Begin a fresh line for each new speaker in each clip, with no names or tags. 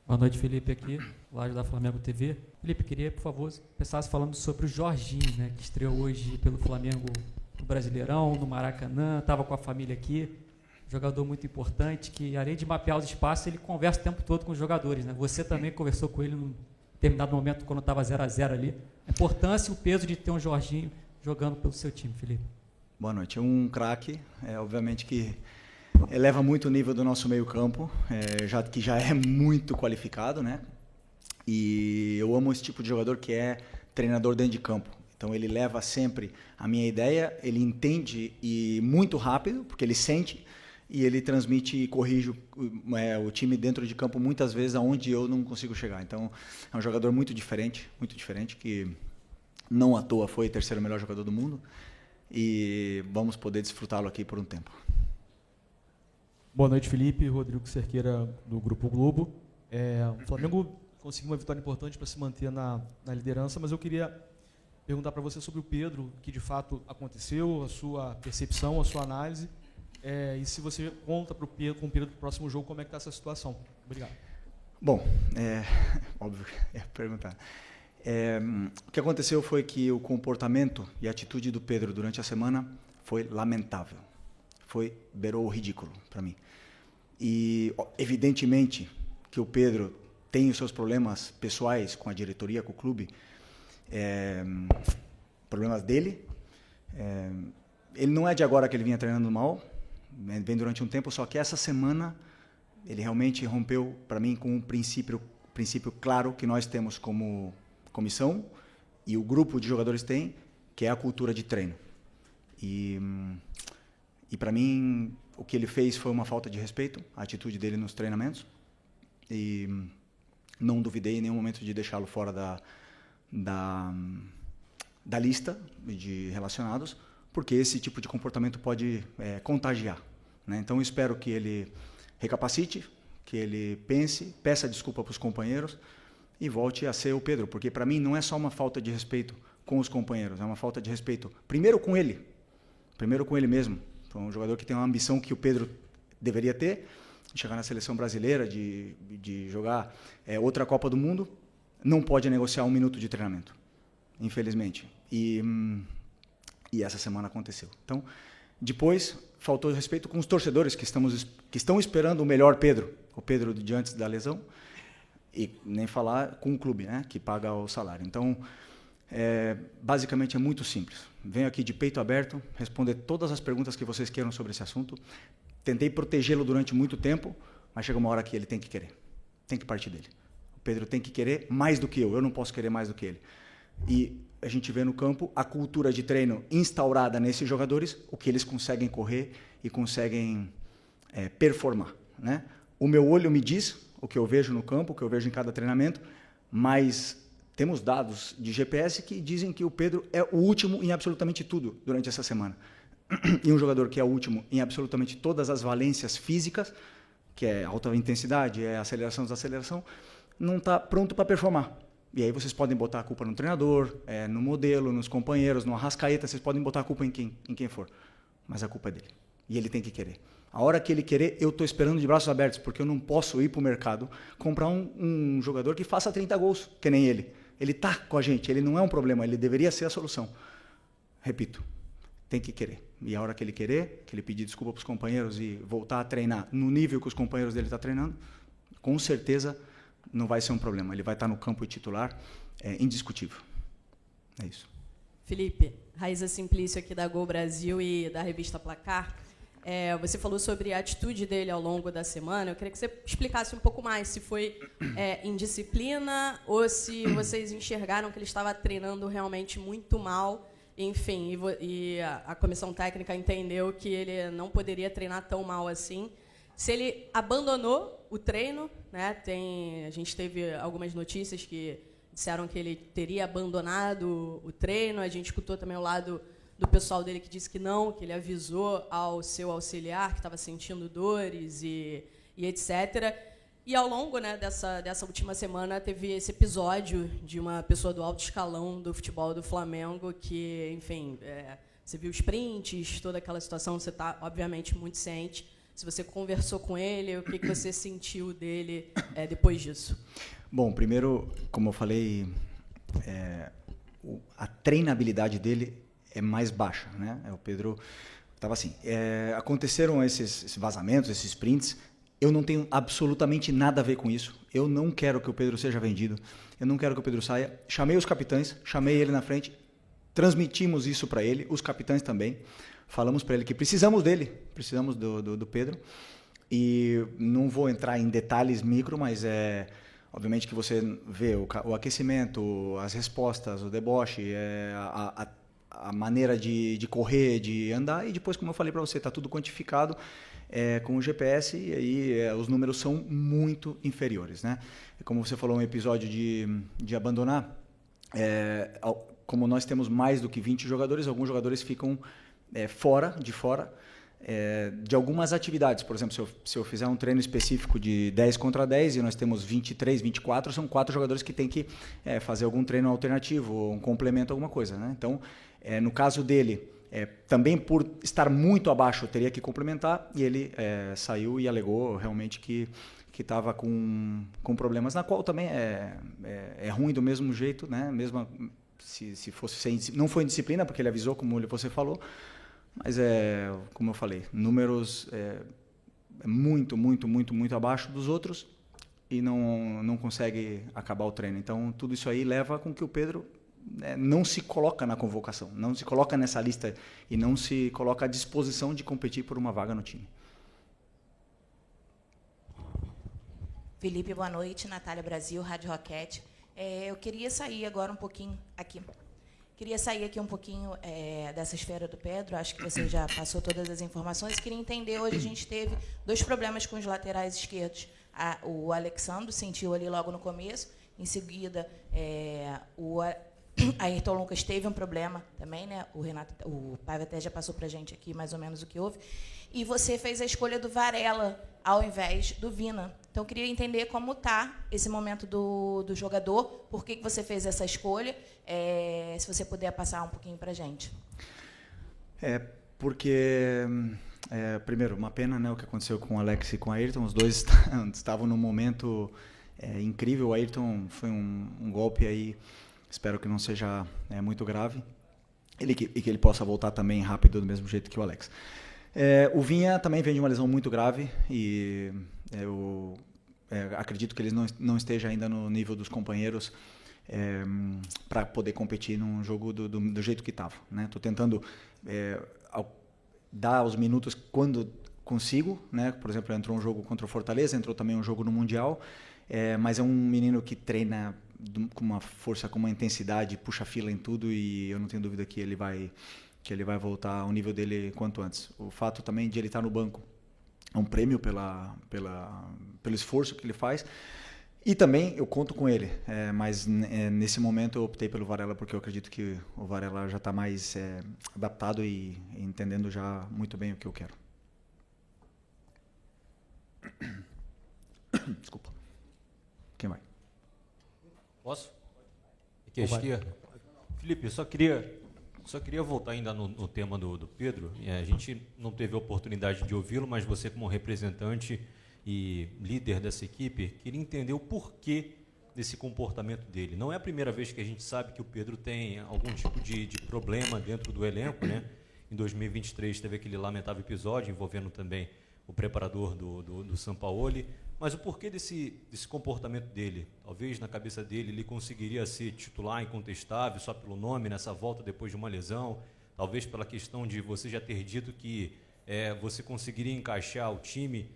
Boa noite, Felipe, aqui, lá da Flamengo TV. Felipe, queria, por favor, começasse falando sobre o Jorginho, né, que estreou hoje pelo Flamengo no Brasileirão, no Maracanã, estava com a família aqui. Jogador muito importante, que além de mapear os espaços, ele conversa o tempo todo com os jogadores, né? Você também conversou com ele num determinado momento, quando estava 0-0 ali. A importância e o peso de ter um Jorginho jogando pelo seu time, Felipe.
Boa noite. É um craque, obviamente que eleva muito o nível do nosso meio-campo, que já é muito qualificado, né? E eu amo esse tipo de jogador que é treinador dentro de campo. Então ele leva sempre a minha ideia, ele entende e muito rápido, porque ele sente, e ele transmite e corrige o time dentro de campo muitas vezes aonde eu não consigo chegar. Então é um jogador muito diferente, que não à toa foi o terceiro melhor jogador do mundo, e vamos poder desfrutá-lo aqui por um tempo.
Boa noite, Felipe. Rodrigo Cerqueira, do Grupo Globo. O Flamengo conseguiu uma vitória importante para se manter na liderança, mas eu queria perguntar para você sobre o Pedro, o que de fato aconteceu, a sua percepção, a sua análise, e se você conta com o Pedro para o próximo jogo, como é que está essa situação. Obrigado.
Bom, óbvio que perguntar. O que aconteceu foi que o comportamento e a atitude do Pedro durante a semana foi lamentável. Beirou o ridículo para mim. E, evidentemente, que o Pedro tem os seus problemas pessoais com a diretoria, com o clube, problemas dele. Ele não é de agora que ele vinha treinando mal, vem durante um tempo, só que essa semana ele realmente rompeu, para mim, com um princípio claro que nós temos como comissão e o grupo de jogadores tem, que é a cultura de treino. E para mim, o que ele fez foi uma falta de respeito, a atitude dele nos treinamentos, e não duvidei em nenhum momento de deixá-lo fora da lista de relacionados, porque esse tipo de comportamento pode contagiar, né? Então eu espero que ele recapacite, que ele pense, peça desculpa para os companheiros e volte a ser o Pedro, porque para mim não é só uma falta de respeito com os companheiros, é uma falta de respeito primeiro com ele mesmo. Então, um jogador que tem uma ambição que o Pedro deveria ter, de chegar na seleção brasileira, de jogar outra Copa do Mundo, não pode negociar 1 minuto de treinamento, infelizmente. E essa semana aconteceu. Então, depois, faltou respeito com os torcedores que estão esperando o melhor Pedro, o Pedro de antes da lesão, e nem falar com o clube, né, que paga o salário. Então, basicamente é muito simples. Venho aqui de peito aberto, responder todas as perguntas que vocês queiram sobre esse assunto. Tentei protegê-lo durante muito tempo, mas chega uma hora que ele tem que querer. Tem que partir dele. O Pedro tem que querer mais do que eu não posso querer mais do que ele. E a gente vê no campo a cultura de treino instaurada nesses jogadores, o que eles conseguem correr e conseguem performar, né? O meu olho me diz o que eu vejo no campo, o que eu vejo em cada treinamento, mas temos dados de GPS que dizem que o Pedro é o último em absolutamente tudo durante essa semana. E um jogador que é o último em absolutamente todas as valências físicas, que é alta intensidade, é aceleração, desaceleração, não está pronto para performar. E aí vocês podem botar a culpa no treinador, no modelo, nos companheiros, no Arrascaeta, vocês podem botar a culpa em quem for. Mas a culpa é dele. E ele tem que querer. A hora que ele querer, eu estou esperando de braços abertos, porque eu não posso ir para o mercado comprar um jogador que faça 30 gols, que nem ele. Ele está com a gente, ele não é um problema, ele deveria ser a solução. Repito, tem que querer. E a hora que ele querer, que ele pedir desculpa para os companheiros e voltar a treinar no nível que os companheiros dele estão treinando, com certeza não vai ser um problema. Ele vai estar no campo titular, indiscutível. É isso.
Felipe, Raíza Simplício aqui da Gol Brasil e da revista Placar. Você falou sobre a atitude dele ao longo da semana. Eu queria que você explicasse um pouco mais se foi indisciplina ou se vocês enxergaram que ele estava treinando realmente muito mal, enfim, e a comissão técnica entendeu que ele não poderia treinar tão mal assim. Se ele abandonou o treino, né? A gente teve algumas notícias que disseram que ele teria abandonado o treino. A gente escutou também o lado do pessoal dele que disse que não, que ele avisou ao seu auxiliar que estava sentindo dores e etc. E ao longo, né, dessa última semana teve esse episódio de uma pessoa do alto escalão do futebol do Flamengo que, enfim, você viu os prints, toda aquela situação, você está, obviamente, muito ciente. se você conversou com ele, o que você sentiu dele depois disso.
Bom, primeiro, como eu falei, a treinabilidade dele é mais baixa, né? O Pedro estava assim. Aconteceram esses vazamentos, esses prints. Eu não tenho absolutamente nada a ver com isso. Eu não quero que o Pedro seja vendido. Eu não quero que o Pedro saia. Chamei os capitães, chamei ele na frente, transmitimos isso para ele, os capitães também. Falamos para ele que precisamos dele, precisamos do Pedro. E não vou entrar em detalhes micro, mas obviamente que você vê o aquecimento, as respostas, o deboche, a maneira de correr, de andar. E depois, como eu falei para você, está tudo quantificado. Com o GPS, e aí os números são muito inferiores, né? Como você falou, um episódio de abandonar, como nós temos mais do que 20 jogadores, alguns jogadores ficam fora de algumas atividades. Por exemplo, se eu fizer um treino específico de 10 contra 10 e nós temos 23, 24, são 4 jogadores que têm que fazer algum treino alternativo, um complemento, alguma coisa, né? Então, no caso dele, também por estar muito abaixo teria que complementar, e ele saiu e alegou realmente que estava com problemas, na qual também é ruim do mesmo jeito, né? Mesmo se fosse não foi indisciplina, porque ele avisou, como você falou, mas como eu falei, números muito, muito, muito, muito abaixo dos outros, e não consegue acabar o treino. Então tudo isso aí leva com que o Pedro não se coloca na convocação, não se coloca nessa lista e não se coloca à disposição de competir por uma vaga no time.
Felipe, boa noite. Natália Brasil, Rádio Roquete. Eu queria sair agora um pouquinho aqui. Queria sair aqui um pouquinho dessa esfera do Pedro. Acho que você já passou todas as informações. Queria entender, hoje a gente teve 2 problemas com os laterais esquerdos. O Alexandre sentiu ali logo no começo. Em seguida, o Ayrton Lucas teve um problema também, né? O Paiva até já passou para a gente aqui mais ou menos o que houve. E você fez a escolha do Varela ao invés do Vina. Então, eu queria entender como está esse momento do jogador, por que você fez essa escolha, se você puder passar um pouquinho para a gente.
Porque, primeiro, uma pena, né, o que aconteceu com o Alex e com o Ayrton. Os dois estavam num momento incrível. O Ayrton foi um golpe aí. Espero que não seja muito grave e que ele possa voltar também rápido, do mesmo jeito que o Alex. O Vinha também vem de uma lesão muito grave e eu acredito que ele não esteja ainda no nível dos companheiros para poder competir num jogo do jeito que estava, né? Estou tentando dar os minutos quando consigo, né? Por exemplo, entrou um jogo contra o Fortaleza, entrou também um jogo no Mundial, mas é um menino que treina com uma força, com uma intensidade, puxa fila em tudo, e eu não tenho dúvida que ele vai voltar ao nível dele quanto antes. O fato também de ele estar no banco é um prêmio pelo esforço que ele faz, e também eu conto com ele, mas nesse momento eu optei pelo Varela, porque eu acredito que o Varela já está mais adaptado e entendendo já muito bem o que eu quero. Desculpa. Quem vai?
Posso? Aqui à esquerda. Felipe, eu só queria voltar ainda no tema do Pedro. A gente não teve a oportunidade de ouvi-lo, mas você, como representante e líder dessa equipe, queria entender o porquê desse comportamento dele. Não é a primeira vez que a gente sabe que o Pedro tem algum tipo de problema dentro do elenco, né? Em 2023 teve aquele lamentável episódio envolvendo também o preparador do Sampaoli. Mas o porquê desse comportamento dele? Talvez na cabeça dele ele conseguiria ser titular incontestável só pelo nome nessa volta depois de uma lesão, talvez pela questão de você já ter dito que você conseguiria encaixar o time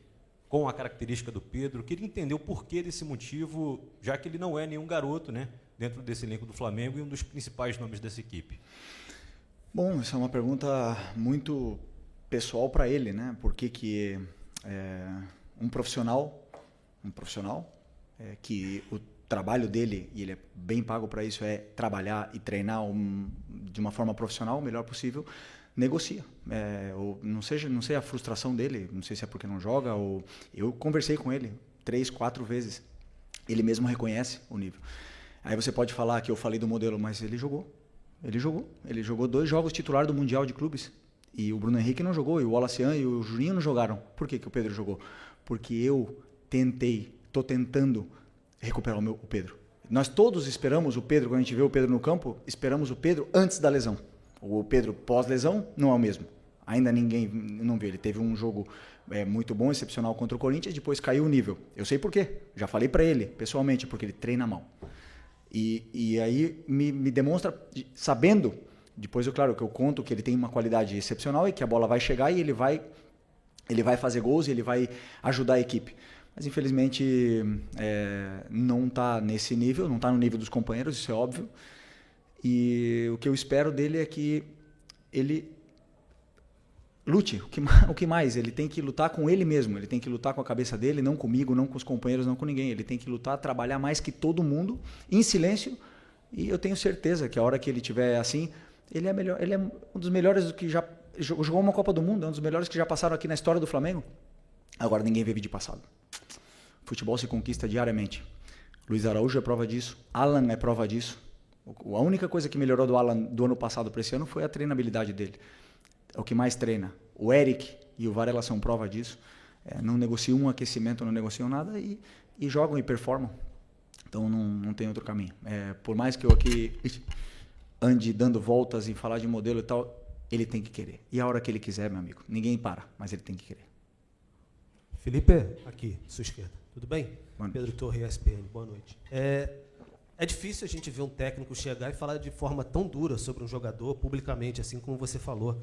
com a característica do Pedro. Queria entender o porquê desse motivo, já que ele não é nenhum garoto, né, dentro desse elenco do Flamengo e um dos principais nomes dessa equipe.
Bom, essa é uma pergunta muito pessoal para ele, né? Por que um profissional que o trabalho dele, e ele é bem pago para isso, é trabalhar e treinar de uma forma profissional o melhor possível, negocia. Ou não sei a frustração dele, não sei se é porque não joga, ou eu conversei com ele 3, 4 vezes, ele mesmo reconhece o nível. Aí você pode falar que eu falei do modelo, mas ele jogou 2 jogos titular do Mundial de Clubes E o Bruno Henrique não jogou, e o Wallacian e o Juninho não jogaram. Por que o Pedro jogou? Porque eu estou tentando recuperar o Pedro. Nós todos esperamos o Pedro, quando a gente vê o Pedro no campo, esperamos o Pedro antes da lesão. O Pedro pós-lesão não é o mesmo. Ainda ninguém não viu. Ele teve um jogo muito bom, excepcional contra o Corinthians, depois caiu o nível. Eu sei por quê. Já falei para ele, pessoalmente, porque ele treina mal. E aí me demonstra, sabendo, depois claro que eu conto que ele tem uma qualidade excepcional e que a bola vai chegar e ele vai fazer gols e ele vai ajudar a equipe. Mas infelizmente não está nesse nível, não está no nível dos companheiros, isso é óbvio. E o que eu espero dele é que ele lute. O que mais? Ele tem que lutar com ele mesmo, ele tem que lutar com a cabeça dele, não comigo, não com os companheiros, não com ninguém. Ele tem que lutar, trabalhar mais que todo mundo, em silêncio. E eu tenho certeza que a hora que ele estiver assim, ele é melhor, ele é um dos melhores que já jogou uma Copa do Mundo, é um dos melhores que já passaram aqui na história do Flamengo. Agora ninguém vê vídeo passado. Futebol se conquista diariamente. Luiz Araújo é prova disso, Alan é prova disso. A única coisa que melhorou do Alan do ano passado para esse ano foi a treinabilidade dele. É o que mais treina. O Eric e o Varela são prova disso. Não negociam um aquecimento, não negociam nada e jogam e performam. Então não tem outro caminho. Por mais que eu aqui ande dando voltas e falar de modelo e tal, ele tem que querer. E a hora que ele quiser, meu amigo, ninguém para, mas ele tem que querer.
Felipe, aqui, sua esquerda. Tudo bem? Pedro Torre, ESPN. Boa noite. É difícil a gente ver um técnico chegar e falar de forma tão dura sobre um jogador publicamente, assim como você falou.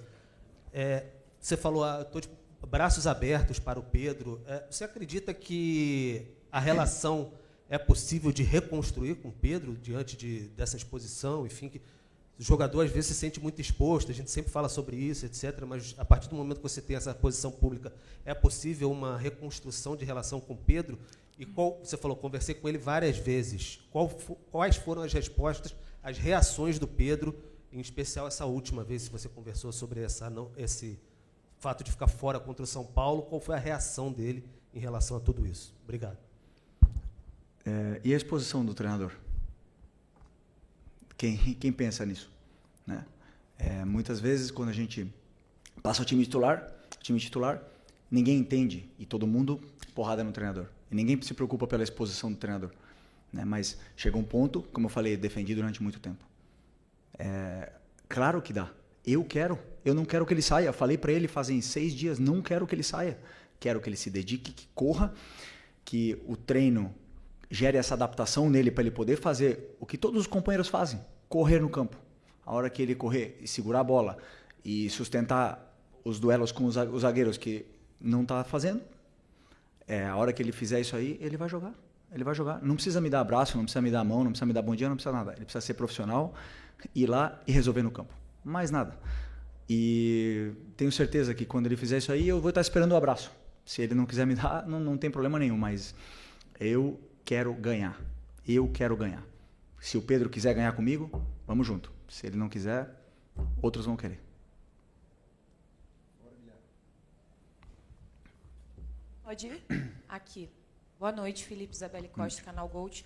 Você falou, estou de braços abertos para o Pedro. Você acredita que a relação é possível de reconstruir com o Pedro diante dessa exposição? Enfim, que o jogador às vezes se sente muito exposto, a gente sempre fala sobre isso, etc. Mas a partir do momento que você tem essa posição pública, é possível uma reconstrução de relação com o Pedro? E você falou, conversei com ele várias vezes. Quais foram as respostas, as reações do Pedro, em especial essa última vez que você conversou sobre esse fato de ficar fora contra o São Paulo? Qual foi a reação dele em relação a tudo isso? Obrigado.
E a exposição do treinador? Quem pensa nisso? Né? Muitas vezes, quando a gente passa o time titular, ninguém entende e todo mundo porrada no treinador. E ninguém se preocupa pela exposição do treinador. Né? Mas chega um ponto, como eu falei, defendi durante muito tempo. Claro que dá. Eu não quero que ele saia. Falei para ele fazem 6 dias, não quero que ele saia. Quero que ele se dedique, que corra, que o treino gere essa adaptação nele para ele poder fazer o que todos os companheiros fazem, correr no campo. A hora que ele correr e segurar a bola e sustentar os duelos com os zagueiros que não está fazendo, a hora que ele fizer isso aí, ele vai jogar. Ele vai jogar. Não precisa me dar abraço, não precisa me dar a mão, não precisa me dar bom dia, não precisa nada. Ele precisa ser profissional, ir lá e resolver no campo. Mais nada. E tenho certeza que quando ele fizer isso aí, eu vou estar esperando o abraço. Se ele não quiser me dar, não tem problema nenhum, mas eu quero ganhar. Eu quero ganhar. Se o Pedro quiser ganhar comigo, vamos junto. Se ele não quiser, outros vão querer.
Pode ir? Aqui. Boa noite, Felipe Isabelle Costa, Canal Gold.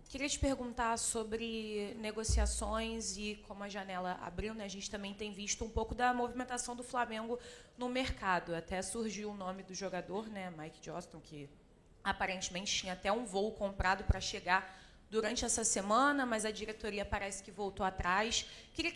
Queria te perguntar sobre negociações e como a janela abriu, né? A gente também tem visto um pouco da movimentação do Flamengo no mercado. Até surgiu o nome do jogador, né? Mike Johnston, que aparentemente tinha até um voo comprado para chegar durante essa semana, mas a diretoria parece que voltou atrás. Queria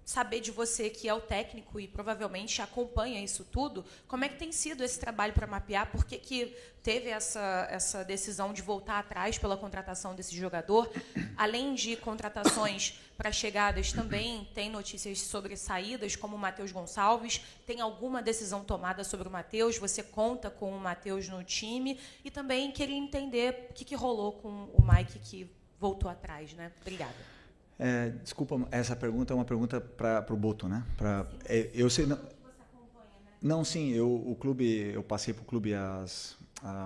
saber de você, que é o técnico e provavelmente acompanha isso tudo, como é que tem sido esse trabalho para mapear? Por que teve essa decisão de voltar atrás pela contratação desse jogador? Além de contratações para chegadas, também tem notícias sobre saídas, como o Matheus Gonçalves. Tem alguma decisão tomada sobre o Matheus? Você conta com o Matheus no time? E também queria entender o que rolou com o Mike, que voltou atrás, né? Obrigada.
Desculpa, essa pergunta é uma pergunta para o Boto, né? Eu sei, não, sim, o clube, eu passei para o clube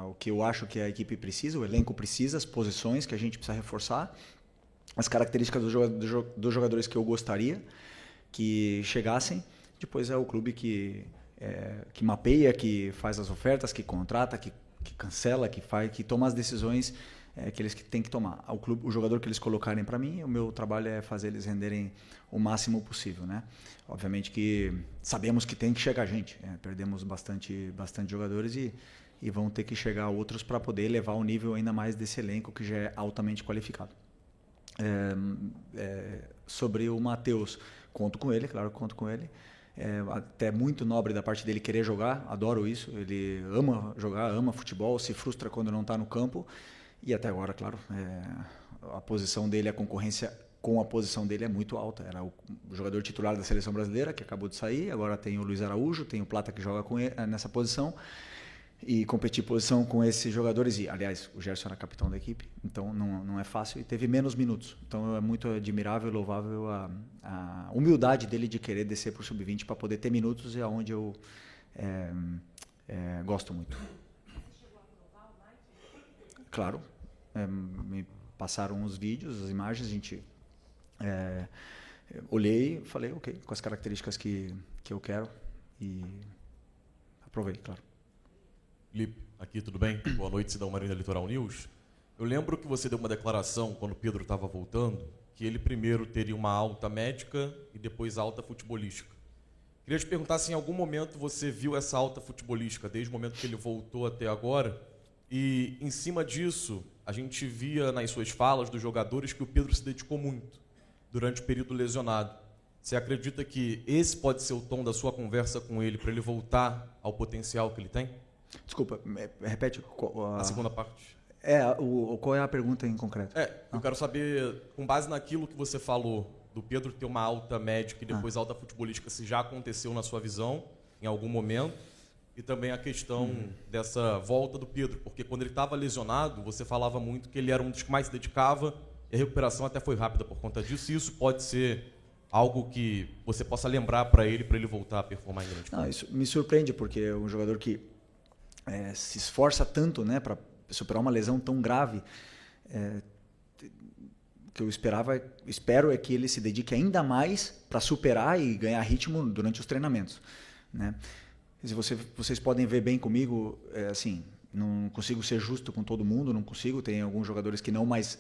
o que eu acho que a equipe precisa, o elenco precisa, as posições que a gente precisa reforçar, as características dos jogadores que eu gostaria que chegassem. Depois é o clube que mapeia, que faz as ofertas, que contrata, que cancela, que toma as decisões que eles têm que tomar. O jogador que eles colocarem para mim, o meu trabalho é fazer eles renderem o máximo possível, né? Obviamente que sabemos que tem que chegar gente, perdemos bastante jogadores e vão ter que chegar outros para poder elevar o nível ainda mais desse elenco que já é altamente qualificado. Sobre o Matheus, conto com ele, claro que conto com ele. Até muito nobre da parte dele querer jogar, adoro isso. Ele ama jogar, ama futebol, se frustra quando não está no campo. E até agora, claro, a posição dele, a concorrência com a posição dele é muito alta. Era o jogador titular da seleção brasileira, que acabou de sair, agora tem o Luiz Araújo, tem o Plata que joga com ele, nessa posição. E competir posição com esses jogadores, e aliás, o Gerson era capitão da equipe, então não é fácil, e teve menos minutos. Então é muito admirável e louvável a humildade dele de querer descer para o sub-20 para poder ter minutos, e é onde eu gosto muito. Claro, me passaram os vídeos, as imagens, a gente olhei, falei, ok, com as características que eu quero, e aprovei, claro.
Felipe, aqui tudo bem? Boa noite, Cidão Marina Litoral News. Eu lembro que você deu uma declaração quando o Pedro estava voltando, que ele primeiro teria uma alta médica e depois alta futebolística. Queria te perguntar se em algum momento você viu essa alta futebolística, desde o momento que ele voltou até agora, e em cima disso, a gente via nas suas falas dos jogadores que o Pedro se dedicou muito durante o período lesionado. Você acredita que esse pode ser o tom da sua conversa com ele para ele voltar ao potencial que ele tem?
Desculpa, repete
a segunda parte.
Qual é a pergunta em concreto?
Eu quero saber, com base naquilo que você falou, do Pedro ter uma alta médica e depois alta futebolística, se já aconteceu na sua visão, em algum momento, e também a questão dessa volta do Pedro, porque quando ele estava lesionado, você falava muito que ele era um dos que mais se dedicava, e a recuperação até foi rápida por conta disso, e isso pode ser algo que você possa lembrar para ele voltar a performar em grande forma.
Isso me surpreende, porque é um jogador que se esforça tanto, né, para superar uma lesão tão grave. O que eu espero é que ele se dedique ainda mais para superar e ganhar ritmo durante os treinamentos, né? Se vocês podem ver bem comigo, assim, não consigo ser justo com todo mundo, não consigo. Tem alguns jogadores que não, mas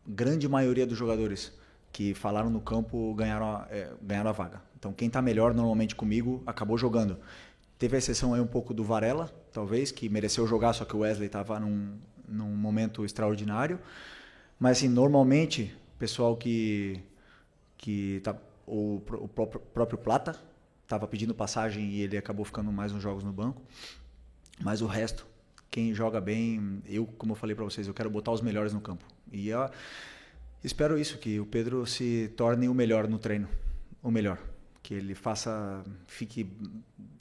grande maioria dos jogadores que falaram no campo ganharam a vaga. Então quem está melhor normalmente comigo acabou jogando. Teve a exceção aí um pouco do Varela, talvez, que mereceu jogar, só que o Wesley estava num momento extraordinário. Mas, assim, normalmente, o pessoal o próprio Plata estava pedindo passagem e ele acabou ficando mais uns jogos no banco. Mas o resto, quem joga bem, como eu falei para vocês, eu quero botar os melhores no campo. E eu espero isso, que o Pedro se torne o melhor no treino, o melhor. Que ele fique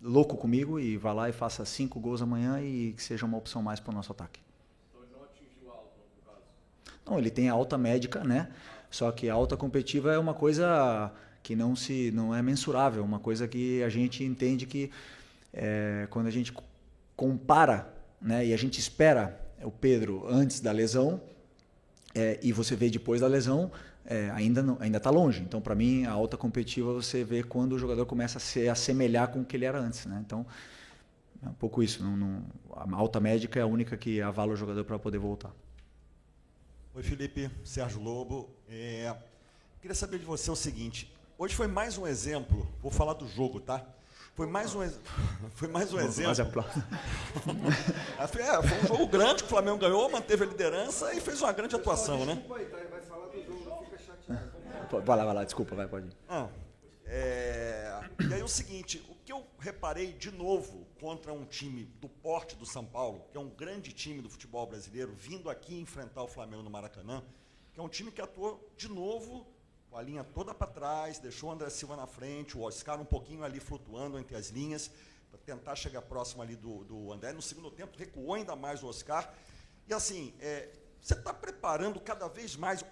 louco comigo e vá lá e faça 5 gols amanhã e que seja uma opção mais para o nosso ataque.
Então ele não atingiu a alta, no caso?
Não, ele tem a alta médica, né? Só que a alta competitiva é uma coisa que não é mensurável, uma coisa que a gente entende que quando a gente compara, né, e a gente espera o Pedro antes da lesão e você vê depois da lesão, ainda está longe. Então, para mim, a alta competitiva você vê quando o jogador começa a se assemelhar com o que ele era antes, né? Então, é um pouco isso. A alta médica é a única que avala o jogador para poder voltar.
Oi, Felipe. Sérgio Lobo. Queria saber de você o seguinte. Hoje foi mais um exemplo. Vou falar do jogo, tá? Foi mais um exemplo. Foi um jogo grande que o Flamengo ganhou, manteve a liderança e fez uma grande atuação, né?
Vai lá, desculpa, pode ir.
E aí o seguinte, o que eu reparei de novo contra um time do porte do São Paulo, que é um grande time do futebol brasileiro, vindo aqui enfrentar o Flamengo no Maracanã, que é um time que atuou de novo com a linha toda para trás, deixou o André Silva na frente, o Oscar um pouquinho ali flutuando entre as linhas, para tentar chegar próximo ali do André. No segundo tempo, recuou ainda mais o Oscar. E assim, você está preparando cada vez mais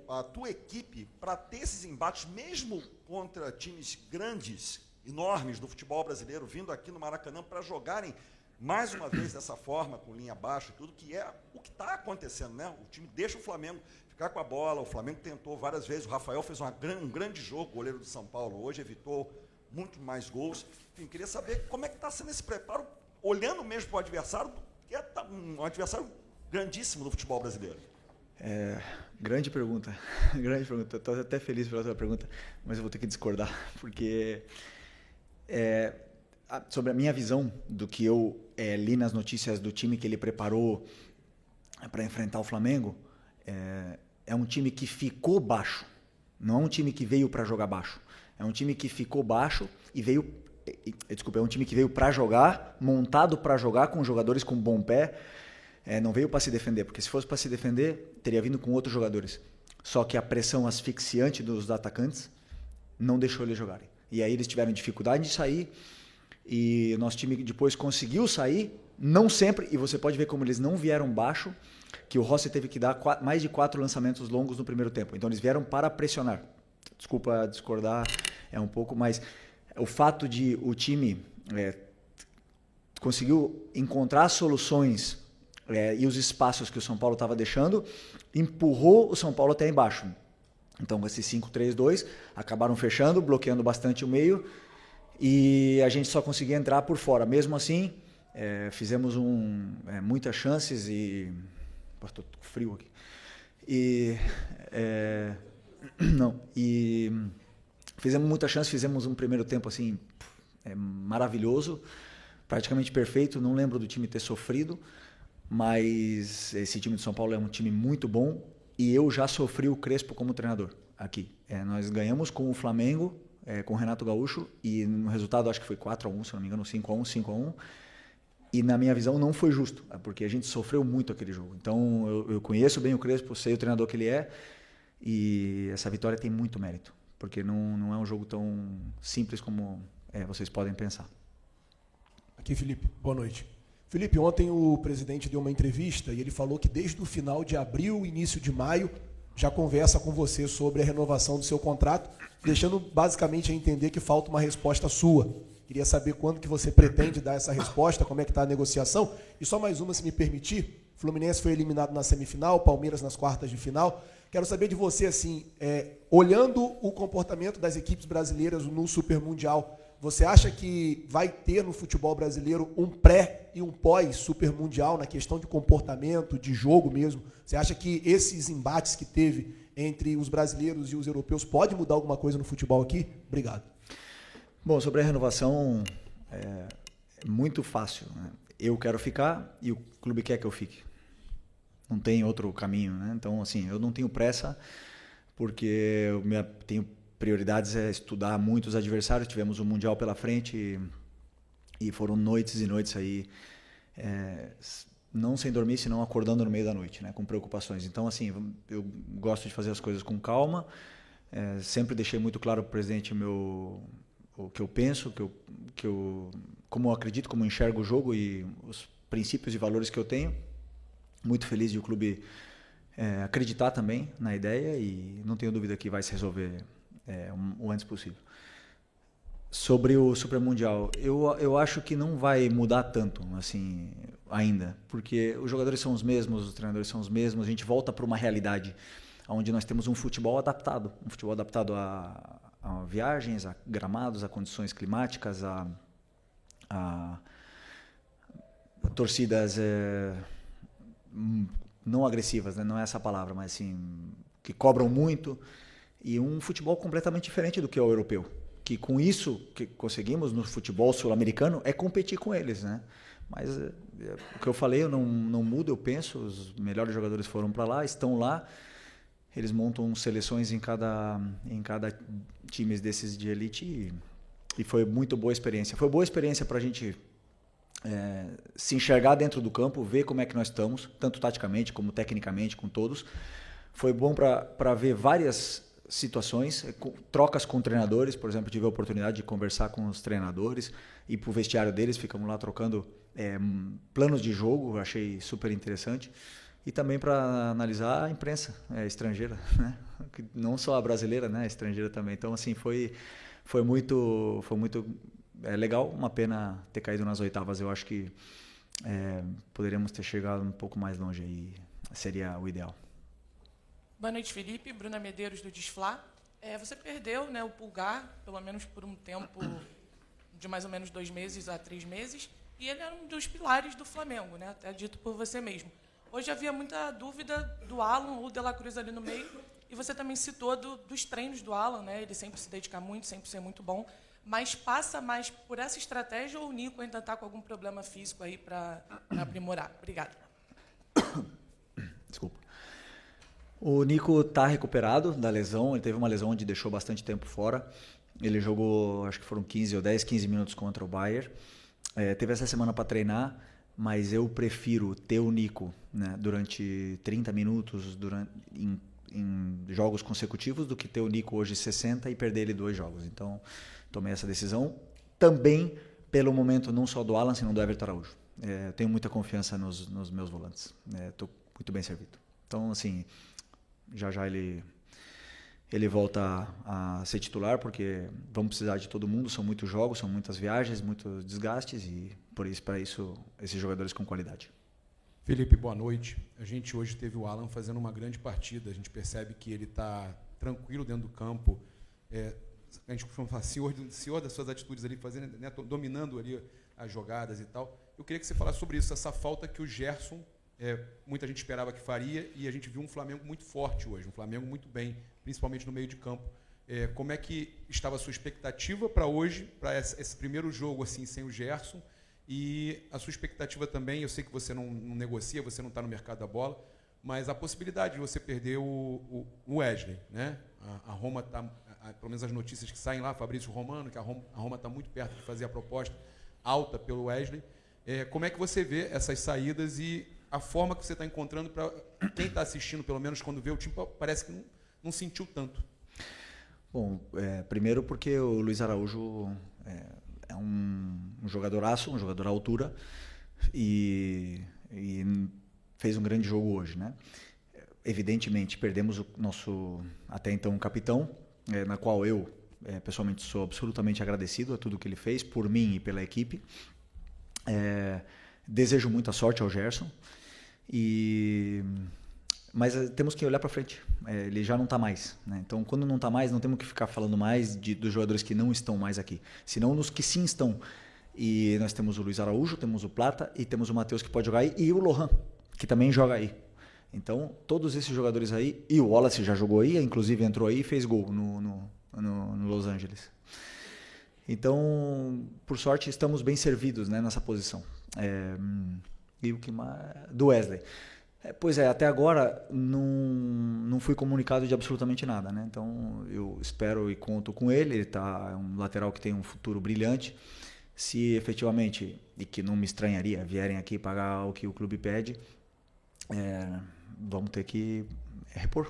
a tua equipe para ter esses embates, mesmo contra times grandes, enormes do futebol brasileiro, vindo aqui no Maracanã para jogarem mais uma vez dessa forma, com linha baixa e tudo, que é o que está acontecendo, né? O time deixa o Flamengo ficar com a bola, o Flamengo tentou várias vezes, o Rafael fez um grande jogo, goleiro do São Paulo, hoje evitou muito mais gols. Enfim, queria saber como é que está sendo esse preparo, olhando mesmo para o adversário, que é um adversário grandíssimo no futebol brasileiro?
Grande pergunta. Grande pergunta. Estou até feliz pela sua pergunta, mas eu vou ter que discordar, porque sobre a minha visão do que eu li nas notícias do time que ele preparou para enfrentar o Flamengo, é um time que ficou baixo. Não é um time que veio para jogar baixo. É um time que ficou baixo e veio... Desculpa, é um time que veio para jogar, montado para jogar, com jogadores com bom pé. Não veio para se defender, porque se fosse para se defender, teria vindo com outros jogadores. Só que a pressão asfixiante dos atacantes não deixou eles jogarem. E aí eles tiveram dificuldade de sair, e o nosso time depois conseguiu sair, não sempre, e você pode ver como eles não vieram baixo, que o Rossi teve que dar mais de 4 lançamentos longos no primeiro tempo. Então eles vieram para pressionar. Desculpa discordar um pouco, mas o fato de o time conseguiu encontrar soluções e os espaços que o São Paulo estava deixando, empurrou o São Paulo até embaixo. Então, com esse 5-3-2, acabaram fechando, bloqueando bastante o meio, e a gente só conseguia entrar por fora. Mesmo assim, fizemos muitas chances e... Estou com frio aqui. Fizemos muitas chances, fizemos um primeiro tempo assim, maravilhoso, praticamente perfeito. Não lembro do time ter sofrido, mas esse time de São Paulo é um time muito bom, e eu já sofri o Crespo como treinador aqui. Nós ganhamos com o Flamengo, com o Renato Gaúcho, e no resultado acho que foi 4-1, se não me engano, 5-1, 5-1. E na minha visão não foi justo, porque a gente sofreu muito aquele jogo. Então eu conheço bem o Crespo, sei o treinador que ele é, e essa vitória tem muito mérito, porque não é um jogo tão simples como vocês podem pensar.
Aqui, Felipe, boa noite. Felipe, ontem o presidente deu uma entrevista e ele falou que desde o final de abril, início de maio, já conversa com você sobre a renovação do seu contrato, deixando basicamente a entender que falta uma resposta sua. Queria saber quando que você pretende dar essa resposta, como é que está a negociação. E só mais uma, se me permitir. Fluminense foi eliminado na semifinal, Palmeiras nas quartas de final. Quero saber de você, assim, olhando o comportamento das equipes brasileiras no Super Mundial, você acha que vai ter no futebol brasileiro um pré e um pós-Super Mundial na questão de comportamento, de jogo mesmo? Você acha que esses embates que teve entre os brasileiros e os europeus pode mudar alguma coisa no futebol aqui? Obrigado.
Bom, sobre a renovação, é muito fácil, né? Eu quero ficar e o clube quer que eu fique. Não tem outro caminho, né? Então, assim, eu não tenho pressa, porque eu tenho prioridades, estudar muitos adversários. Tivemos um Mundial pela frente e foram noites e noites aí, não sem dormir, senão acordando no meio da noite, né? Com preocupações. Então, assim, eu gosto de fazer as coisas com calma. Sempre deixei muito claro para o presidente o que eu penso, como eu acredito, como eu enxergo o jogo e os princípios e valores que eu tenho. Muito feliz de o clube acreditar também na ideia, e não tenho dúvida que vai se resolver o antes possível. Sobre o Super Mundial, eu acho que não vai mudar tanto assim ainda, porque os jogadores são os mesmos, os treinadores são os mesmos. A gente volta para uma realidade onde nós temos um futebol adaptado a viagens, a gramados, a condições climáticas, a torcidas não agressivas, né? Não é essa palavra, mas assim, que cobram muito, e um futebol completamente diferente do que é o europeu, que com isso que conseguimos no futebol sul-americano é competir com eles, né? Mas o que eu falei, eu não mudo, eu penso, os melhores jogadores foram para lá, estão lá. Eles montam seleções em cada time desses de elite, e foi muito boa experiência. Foi boa experiência para a gente se enxergar dentro do campo, ver como é que nós estamos, tanto taticamente como tecnicamente, com todos. Foi bom para ver várias situações, trocas com treinadores. Por exemplo, tive a oportunidade de conversar com os treinadores, ir para o vestiário deles, ficamos lá trocando planos de jogo, achei super interessante. E também para analisar a imprensa estrangeira, né? Não só a brasileira, né? A estrangeira também. Então, assim, foi muito legal. Uma pena ter caído nas oitavas. Eu acho que poderíamos ter chegado um pouco mais longe, e seria o ideal.
Boa noite, Felipe. Bruna Medeiros, do Desflá. Você perdeu, né, o Pulgar, pelo menos por um tempo de mais ou menos 2 meses a 3 meses, e ele era um dos pilares do Flamengo, né, até dito por você mesmo. Hoje havia muita dúvida do Alan ou de La Cruz ali no meio, e você também citou dos treinos do Alan, né? Ele sempre se dedica muito, sempre ser muito bom, mas passa mais por essa estratégia ou o Nico ainda está com algum problema físico aí para aprimorar? Obrigada.
Desculpa. O Nico está recuperado da lesão, ele teve uma lesão onde deixou bastante tempo fora. Ele jogou, acho que foram 15 minutos contra o Bayern. Teve essa semana para treinar, mas eu prefiro ter o Nico, né, durante 30 minutos em jogos consecutivos do que ter o Nico hoje 60 e perder ele 2 jogos. Então, tomei essa decisão. Também, pelo momento, não só do Alan, senão do Everton Araújo. Tenho muita confiança nos meus volantes. Estou muito bem servido. Então, assim, já ele volta a ser titular, porque vamos precisar de todo mundo, são muitos jogos, são muitas viagens, muitos desgastes, e para isso, esses jogadores com qualidade.
Felipe, boa noite. A gente hoje teve o Alan fazendo uma grande partida, a gente percebe que ele está tranquilo dentro do campo, a gente costuma falar senhor das suas atitudes ali, fazendo, né, dominando ali as jogadas e tal. Eu queria que você falasse sobre isso, essa falta que o Gerson, muita gente esperava que faria, e a gente viu um Flamengo muito forte hoje, um Flamengo muito bem, principalmente no meio de campo. Como é que estava a sua expectativa para hoje, para esse primeiro jogo assim sem o Gerson, e a sua expectativa também, eu sei que você não negocia, você não está no mercado da bola, mas a possibilidade de você perder o Wesley, né? A Roma está, pelo menos as notícias que saem lá, Fabrício Romano, que a Roma está muito perto de fazer a proposta alta pelo Wesley. Como é que você vê essas saídas e a forma que você está encontrando para quem está assistindo, pelo menos quando vê o time, parece que não sentiu tanto?
Bom, primeiro porque o Luiz Araújo é um jogadoraço, um jogador à altura, e fez um grande jogo hoje, né? Evidentemente, perdemos o nosso, até então, capitão, na qual eu, pessoalmente, sou absolutamente agradecido a tudo que ele fez, por mim e pela equipe. Desejo muita sorte ao Gerson, mas temos que olhar para frente. Ele já não está mais, né? Então, quando não está mais, não temos que ficar falando mais dos jogadores que não estão mais aqui, senão nos que sim estão. E nós temos o Luiz Araújo, temos o Plata e temos o Matheus que pode jogar aí, e o Lohan, que também joga aí. Então, todos esses jogadores aí, e o Wallace já jogou aí, inclusive entrou aí e fez gol no Los Angeles. Então, por sorte, estamos bem servidos, né, nessa posição. E o que mais? Do Wesley. Pois até agora não fui comunicado de absolutamente nada, né? Então eu espero e conto com ele. Ele é um lateral que tem um futuro brilhante. Se efetivamente, e que não me estranharia, vierem aqui pagar o que o clube pede, vamos ter que repor.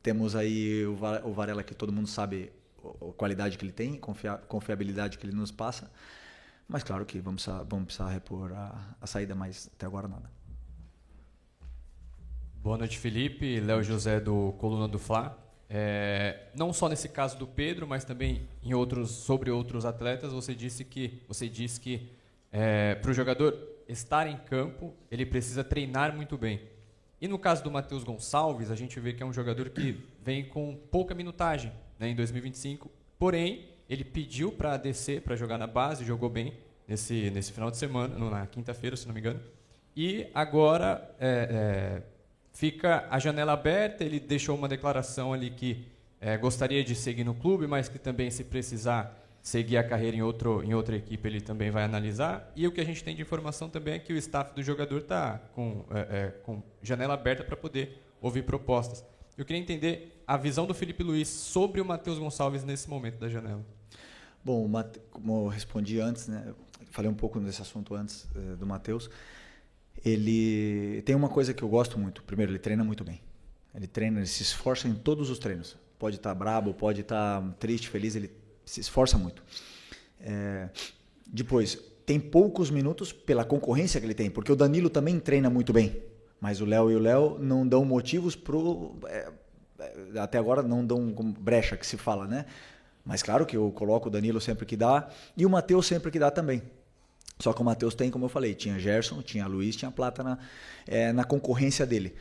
Temos aí o Varela, que todo mundo sabe a qualidade que ele tem, confiabilidade que ele nos passa. Mas claro que vamos precisar repor a saída, mas até agora nada.
Boa noite, Felipe. Léo José, do Coluna do Fla. Não só nesse caso do Pedro, mas também sobre outros atletas, você disse que para o jogador estar em campo, ele precisa treinar muito bem. E no caso do Matheus Gonçalves, a gente vê que é um jogador que vem com pouca minutagem, né, em 2025, porém, ele pediu para descer, para jogar na base, jogou bem nesse final de semana, na quinta-feira, se não me engano, e agora fica a janela aberta. Ele deixou uma declaração ali que gostaria de seguir no clube, mas que também, se precisar seguir a carreira em outra equipe, ele também vai analisar. E o que a gente tem de informação também é que o staff do jogador está com janela aberta para poder ouvir propostas. Eu queria entender a visão do Felipe Luiz sobre o Matheus Gonçalves nesse momento da janela.
Bom, como eu respondi antes, né, falei um pouco desse assunto antes do Matheus. Ele tem uma coisa que eu gosto muito. Primeiro, ele treina muito bem. Ele se esforça em todos os treinos. Pode estar brabo, pode estar triste, feliz, ele se esforça muito. Depois, tem poucos minutos pela concorrência que ele tem, porque o Danilo também treina muito bem, mas o Léo não dão motivos até agora não dão brecha, que se fala, né? Mas claro que eu coloco o Danilo sempre que dá e o Matheus sempre que dá também. Só que o Matheus tem, como eu falei, tinha Gerson, tinha Luiz, tinha Plata na concorrência dele.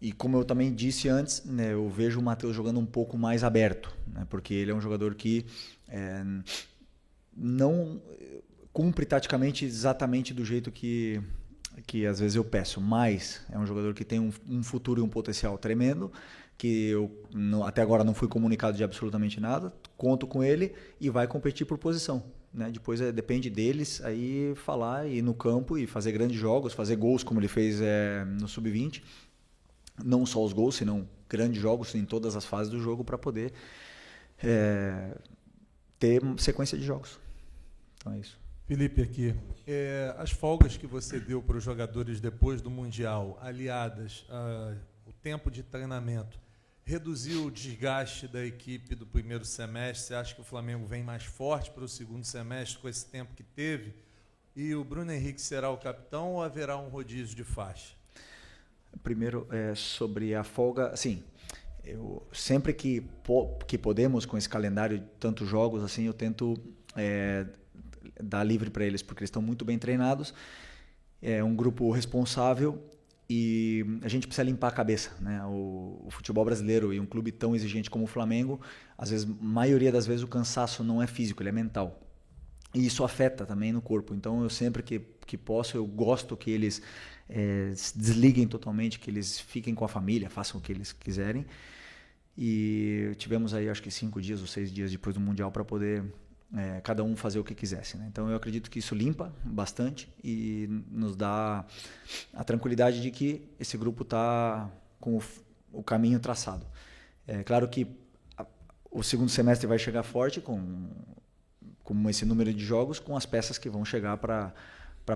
E como eu também disse antes, né, eu vejo o Matheus jogando um pouco mais aberto, né, porque ele é um jogador que não cumpre taticamente exatamente do jeito que que às vezes eu peço, mas é um jogador que tem um futuro e um potencial tremendo, que eu até agora não fui comunicado de absolutamente nada, conto com ele e vai competir por posição, né? Depois depende deles aí falar, ir no campo e fazer grandes jogos, fazer gols como ele fez no Sub-20, não só os gols, senão grandes jogos em todas as fases do jogo para poder ter sequência de jogos. Então é isso.
Felipe, aqui, as folgas que você deu para os jogadores depois do Mundial, aliadas ao tempo de treinamento, reduziu o desgaste da equipe do primeiro semestre? Você acha que o Flamengo vem mais forte para o segundo semestre com esse tempo que teve? E o Bruno Henrique será o capitão ou haverá um rodízio de faixa?
Primeiro, sobre a folga, assim, eu sempre que podemos, com esse calendário de tantos jogos, assim, eu tento dar livre para eles, porque eles estão muito bem treinados, é um grupo responsável e a gente precisa limpar a cabeça, né? O futebol brasileiro e um clube tão exigente como o Flamengo, às vezes, maioria das vezes o cansaço não é físico, ele é mental. E isso afeta também no corpo. Então eu sempre que posso, eu gosto que eles se desliguem totalmente, que eles fiquem com a família, façam o que eles quiserem. E tivemos aí acho que 5 dias ou 6 dias depois do Mundial para poder cada um fazer o que quisesse, né? Então eu acredito que isso limpa bastante e nos dá a tranquilidade de que esse grupo está com o caminho traçado. É claro que o segundo semestre vai chegar forte com esse número de jogos, com as peças que vão chegar para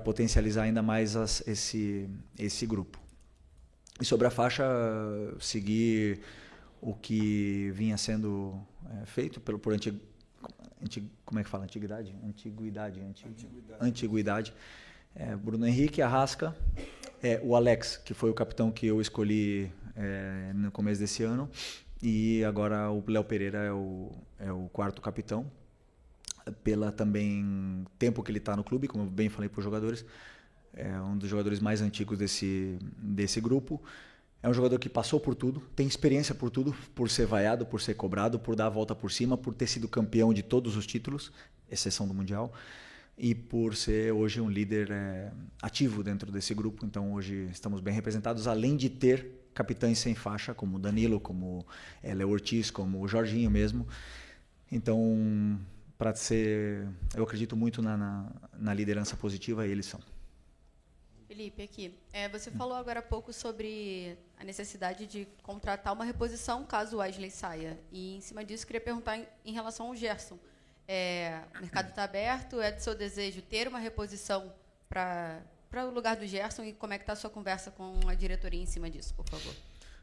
potencializar ainda mais esse grupo. E sobre a faixa, seguir o que vinha sendo feito por como é que fala? Antiguidade. Bruno Henrique, Arrasca, o Alex, que foi o capitão que eu escolhi no começo desse ano, e agora o Léo Pereira é o quarto capitão, pela também tempo que ele está no clube, como eu bem falei para os jogadores, é um dos jogadores mais antigos desse grupo. É um jogador que passou por tudo, tem experiência por tudo, por ser vaiado, por ser cobrado, por dar a volta por cima, por ter sido campeão de todos os títulos, exceção do Mundial, e por ser hoje um líder ativo dentro desse grupo. Então hoje estamos bem representados, além de ter capitães sem faixa, como o Danilo, como Léo Ortiz, como o Jorginho mesmo. Então, eu acredito muito na liderança positiva, e eles são.
Felipe, aqui. Você falou agora há pouco sobre a necessidade de contratar uma reposição caso o Wesley saia. E, em cima disso, queria perguntar em relação ao Gerson. O mercado está aberto? É do seu desejo ter uma reposição para o lugar do Gerson? E como é que está a sua conversa com a diretoria em cima disso, por favor?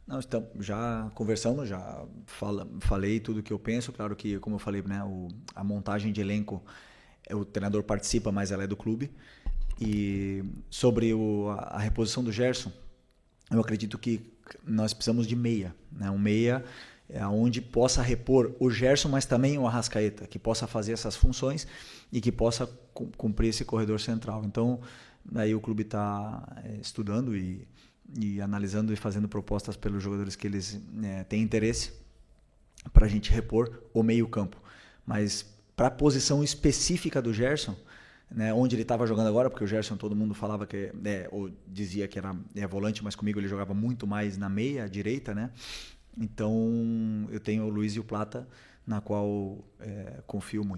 Não, já conversamos, já falei tudo o que eu penso. Claro que, como eu falei, né, a montagem de elenco, o treinador participa, mas ela é do clube. E sobre a reposição do Gerson, eu acredito que nós precisamos de meia, né? Um meia onde possa repor o Gerson, mas também o Arrascaeta, que possa fazer essas funções e que possa cumprir esse corredor central. Então, aí o clube está estudando e analisando e fazendo propostas pelos jogadores que eles têm interesse para a gente repor o meio-campo. Mas para a posição específica do Gerson, né, onde ele estava jogando agora, porque o Gerson todo mundo falava que ou dizia que era volante, mas comigo ele jogava muito mais na meia, à direita, né? Então eu tenho o Luiz e o Plata, na qual confio muito.